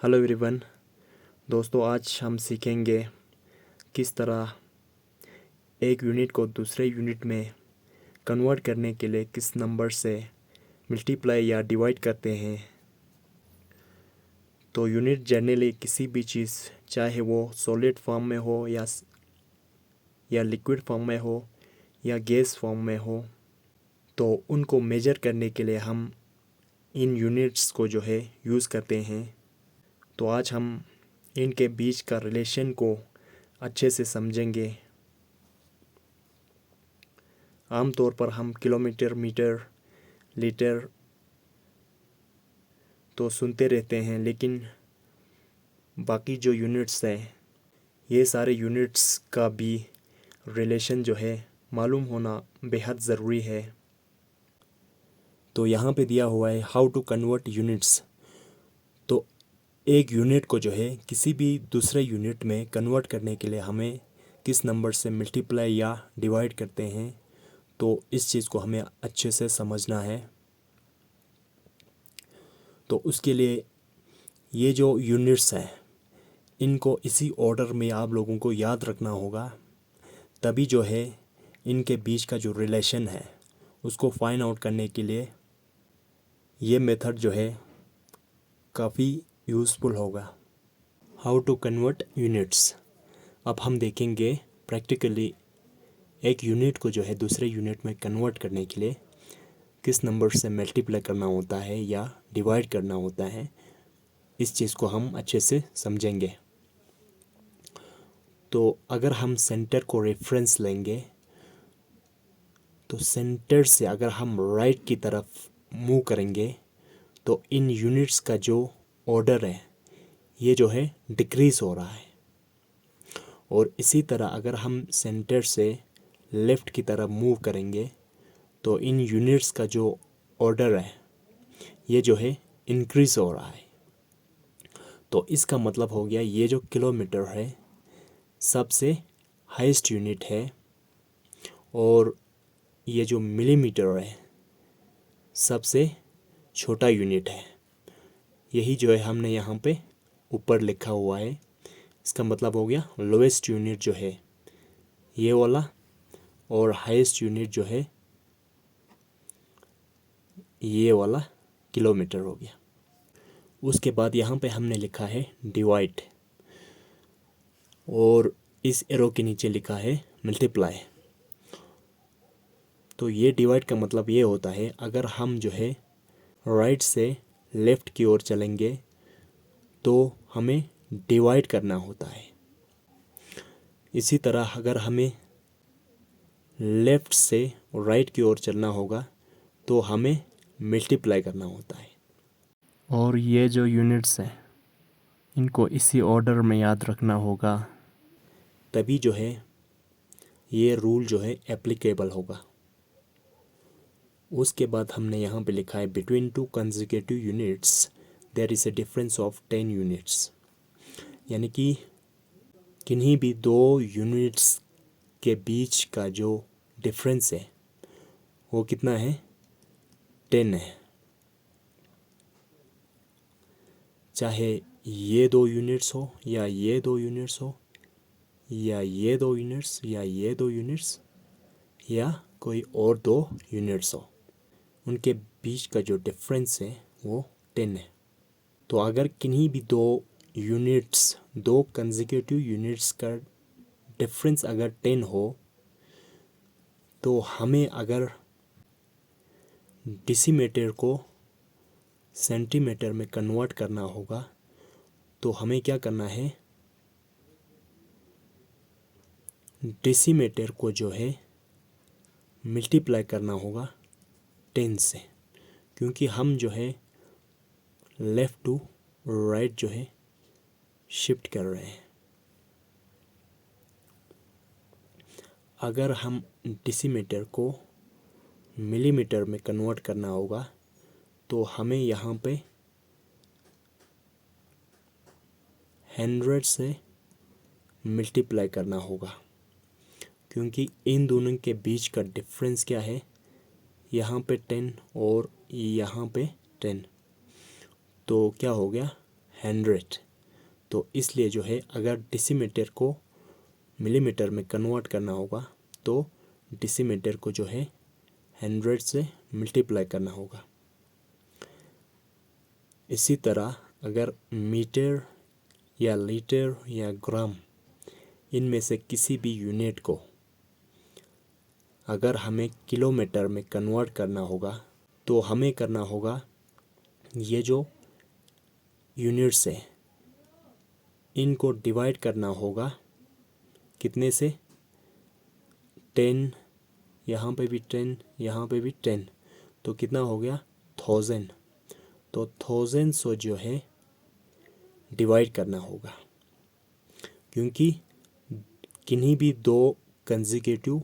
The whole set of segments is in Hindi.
Hello everyone. दोस्तों, आज हम सीखेंगे किस तरह एक यूनिट को दूसरे यूनिट में कन्वर्ट करने के लिए किस नंबर से मल्टीप्लाई या डिवाइड करते हैं। तो यूनिट जनरली किसी भी चीज़, चाहे वो सॉलिड फॉर्म में हो या लिक्विड फॉर्म में हो या गैस फॉर्म में हो, तो उनको मेजर करने के लिए हम इन यूनिट्स को जो है यूज़ करते हैं। तो आज हम इनके बीच का रिलेशन को अच्छे से समझेंगे। आमतौर पर हम किलोमीटर, मीटर, लीटर तो सुनते रहते हैं, लेकिन बाकी जो यूनिट्स हैं, ये सारे यूनिट्स का भी रिलेशन जो है मालूम होना बेहद ज़रूरी है। तो यहाँ पे दिया हुआ है हाउ टू कन्वर्ट यूनिट्स। तो एक यूनिट को जो है किसी भी दूसरे यूनिट में कन्वर्ट करने के लिए हमें किस नंबर से मल्टीप्लाई या डिवाइड करते हैं, तो इस चीज़ को हमें अच्छे से समझना है। तो उसके लिए ये जो यूनिट्स हैं, इनको इसी ऑर्डर में आप लोगों को याद रखना होगा, तभी जो है इनके बीच का जो रिलेशन है उसको फाइंड आउट करने के लिए ये मेथड जो है काफ़ी यूज़फुल होगा। How to convert units. अब हम देखेंगे प्रैक्टिकली एक यूनिट को जो है दूसरे यूनिट में कन्वर्ट करने के लिए किस नंबर से मल्टीप्लाई करना होता है या डिवाइड करना होता है। इस चीज़ को हम अच्छे से समझेंगे। तो अगर हम सेंटर को रेफरेंस लेंगे, तो सेंटर से अगर हम राइट की तरफ मूव करेंगे, तो इन यूनिट्स का जो ऑर्डर है ये जो है डिक्रीज़ हो रहा है। और इसी तरह अगर हम सेंटर से लेफ़्ट की तरफ मूव करेंगे, तो इन यूनिट्स का जो ऑर्डर है ये जो है इंक्रीज़ हो रहा है। तो इसका मतलब हो गया, ये जो किलोमीटर है सबसे हाईएस्ट यूनिट है, और ये जो मिलीमीटर है सबसे छोटा यूनिट है। यही जो है हमने यहाँ पे ऊपर लिखा हुआ है। इसका मतलब हो गया लोएस्ट यूनिट जो है ये वाला, और हाईएस्ट यूनिट जो है ये वाला किलोमीटर हो गया। उसके बाद यहाँ पे हमने लिखा है डिवाइड, और इस एरो के नीचे लिखा है मल्टीप्लाई। तो ये डिवाइड का मतलब ये होता है, अगर हम जो है राइट से लेफ़्ट की ओर चलेंगे तो हमें डिवाइड करना होता है। इसी तरह अगर हमें लेफ़्ट से राइट की ओर चलना होगा तो हमें मल्टीप्लाई करना होता है। और ये जो यूनिट्स हैं इनको इसी ऑर्डर में याद रखना होगा, तभी जो है ये रूल जो है एप्लीकेबल होगा। उसके बाद हमने यहाँ पे लिखा है between two consecutive units there is a difference of 10 units. यानी कि किन्हीं भी दो यूनिट्स के बीच का जो डिफरेंस है वो कितना है, 10 है। चाहे ये दो यूनिट्स हो या ये दो यूनिट्स हो या ये दो यूनिट्स या ये दो यूनिट्स या कोई और दो यूनिट्स हो, उनके बीच का जो डिफरेंस है वो 10 है। तो अगर किन्हीं भी दो यूनिट्स, दो कंसेक्यूटिव यूनिट्स का डिफरेंस अगर 10 हो, तो हमें अगर डेसीमीटर को सेंटीमीटर में कन्वर्ट करना होगा, तो हमें क्या करना है, डेसीमीटर को जो है मल्टीप्लाई करना होगा 10 से, क्योंकि हम जो है लेफ़्ट टू राइट जो है शिफ्ट कर रहे हैं। अगर हम डेसीमीटर को मिलीमीटर में कन्वर्ट करना होगा, तो हमें यहाँ पे 100 से मल्टीप्लाई करना होगा, क्योंकि इन दोनों के बीच का डिफरेंस क्या है, यहाँ पे 10 और यहाँ पे 10, तो क्या हो गया 100। तो इसलिए जो है अगर डेसीमीटर को मिलीमीटर में कन्वर्ट करना होगा तो डेसीमीटर को जो है 100 से मल्टीप्लाई करना होगा। इसी तरह अगर मीटर या लीटर या ग्राम इनमें से किसी भी यूनिट को अगर हमें किलोमीटर में कन्वर्ट करना होगा तो हमें करना होगा ये जो यूनिट्स है इनको डिवाइड करना होगा कितने से, 10, यहाँ पे भी 10, यहाँ पे भी 10, तो कितना हो गया 1000। तो 1000 से जो है डिवाइड करना होगा, क्योंकि किन्हीं भी दो कंसेक्यूटिव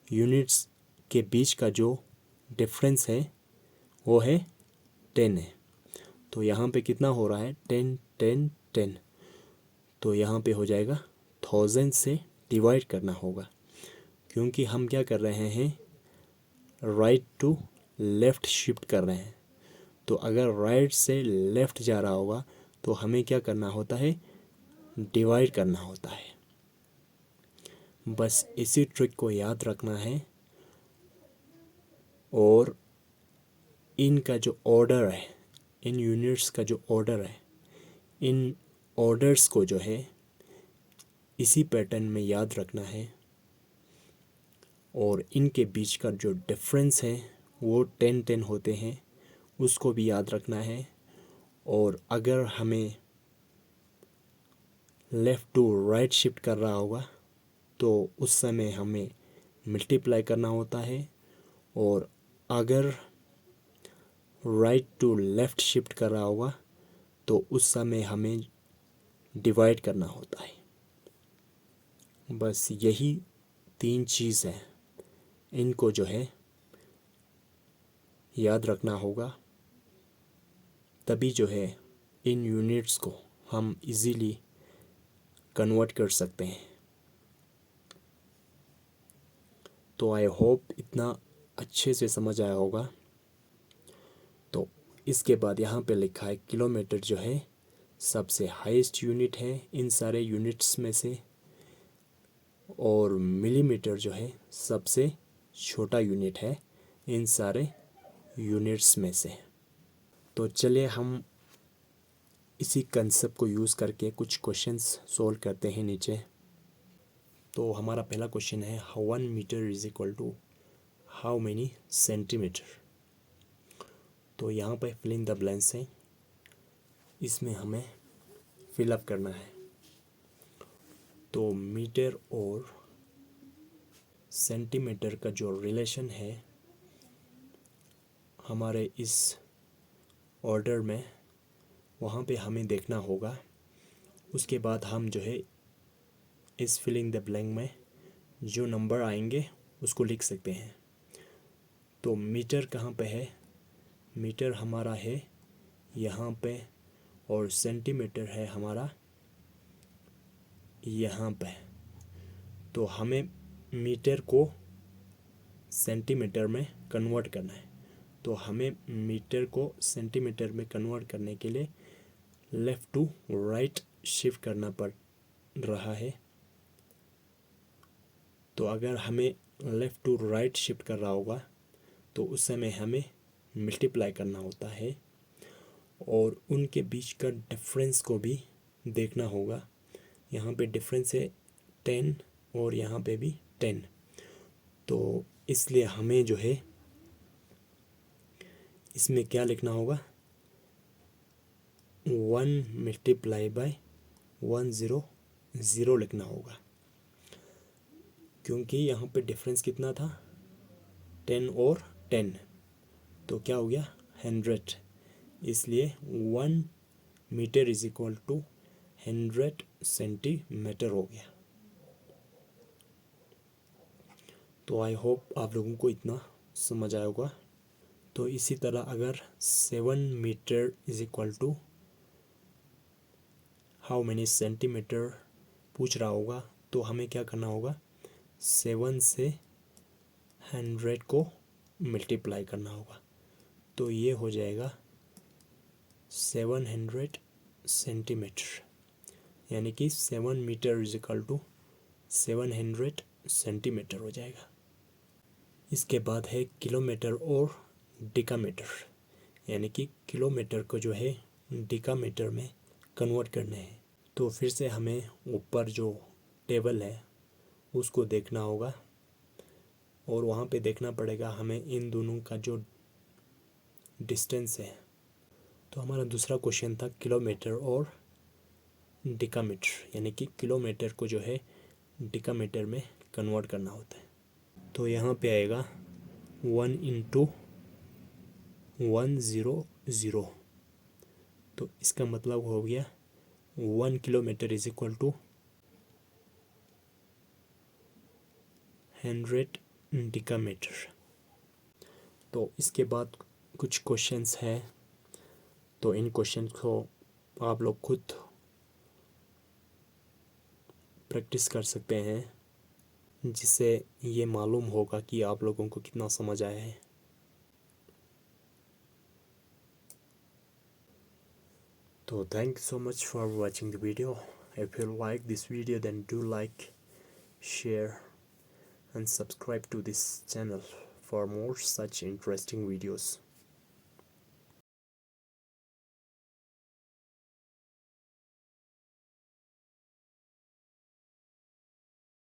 यूनिट्स के बीच का जो डिफरेंस है वो है 10 है। तो यहाँ पे कितना हो रहा है 10 10 10, तो यहाँ पे हो जाएगा 1000 से डिवाइड करना होगा, क्योंकि हम क्या कर रहे हैं राइट टू लेफ़्ट शिफ्ट कर रहे हैं। तो अगर राइट से लेफ़्ट जा रहा होगा तो हमें क्या करना होता है डिवाइड करना होता है। बस इसी ट्रिक को याद रखना है। और इनका जो ऑर्डर है, इन यूनिट्स का जो ऑर्डर है, इन ऑर्डर्स को जो है इसी पैटर्न में याद रखना है। और इनके बीच का जो डिफरेंस है वो 10 10 होते हैं, उसको भी याद रखना है। और अगर हमें लेफ़्ट टू राइट शिफ्ट कर रहा होगा तो उस समय हमें मल्टीप्लाई करना होता है। और अगर राइट टू लेफ़्ट शिफ्ट कर रहा होगा तो उस समय हमें डिवाइड करना होता है। बस यही 3 चीज़ है, इनको जो है याद रखना होगा, तभी जो है इन यूनिट्स को हम इजीली कन्वर्ट कर सकते हैं। तो आई होप इतना अच्छे से समझ आया होगा। तो इसके बाद यहाँ पे लिखा है किलोमीटर जो है सबसे हाईएस्ट यूनिट है इन सारे यूनिट्स में से, और मिलीमीटर जो है सबसे छोटा यूनिट है इन सारे यूनिट्स में से। तो चलिए हम इसी कंसेप्ट को यूज़ करके कुछ क्वेश्चंस सॉल्व करते हैं नीचे। तो हमारा पहला क्वेश्चन है 1 metre is equal to how many centimetre. तो यहाँ पे फिल इन द ब्लैंक्स है, इसमें हमें फिलअप करना है। तो मीटर और सेंटीमीटर का जो रिलेशन है हमारे इस ऑर्डर में, वहाँ पे हमें देखना होगा। उसके बाद हम जो है इस फिलिंग द ब्लैंक में जो नंबर आएंगे उसको लिख सकते हैं। तो मीटर कहाँ पे है, मीटर हमारा है यहाँ पे, और सेंटीमीटर है हमारा यहाँ पे। तो हमें मीटर को सेंटीमीटर में कन्वर्ट करना है। तो हमें मीटर को सेंटीमीटर में कन्वर्ट करने के लिए लेफ़्ट टू राइट शिफ्ट करना पड़ रहा है। तो अगर हमें लेफ़्ट टू राइट शिफ्ट कर रहा होगा तो उस समय हमें मल्टीप्लाई करना होता है, और उनके बीच का डिफरेंस को भी देखना होगा। यहाँ पे डिफरेंस है 10 और यहाँ पे भी 10। तो इसलिए हमें जो है इसमें क्या लिखना होगा 1 मल्टीप्लाई बाय 100 लिखना होगा, क्योंकि यहाँ पे डिफरेंस कितना था 10 और 10, तो क्या हो गया 100। इसलिए 1 metre is equal to 100 centimetre हो गया। तो आई होप आप लोगों को इतना समझ आया होगा। तो इसी तरह अगर 7 metre is equal to how many centimetre पूछ रहा होगा तो हमें क्या करना होगा 7 से 100 को मल्टीप्लाई करना होगा। तो ये हो जाएगा 700 सेंटीमीटर, यानी कि 7 metre is equal to 700 centimetre हो जाएगा। इसके बाद है किलोमीटर और डिकामीटर, यानी कि किलोमीटर को जो है डिकामीटर में कन्वर्ट करने हैं। तो फिर से हमें ऊपर जो टेबल है उसको देखना होगा और वहाँ पे देखना पड़ेगा हमें इन दोनों का जो डिस्टेंस है। तो हमारा दूसरा क्वेश्चन था किलोमीटर और डिकामीटर, यानी कि किलोमीटर को जो है डिकामीटर में कन्वर्ट करना होता है। तो यहाँ पे आएगा 1 × 100। तो इसका मतलब हो गया 1 किलोमीटर इज इक्वल टू 100 डिकामीटर। तो इसके बाद कुछ क्वेश्चंस हैं, तो इन क्वेश्चन को आप लोग खुद प्रैक्टिस कर सकते हैं, जिससे ये मालूम होगा कि आप लोगों को कितना समझ आया है। तो thank you so much for watching the video. If you like this video, then do like, share and subscribe to this channel for more such interesting videos.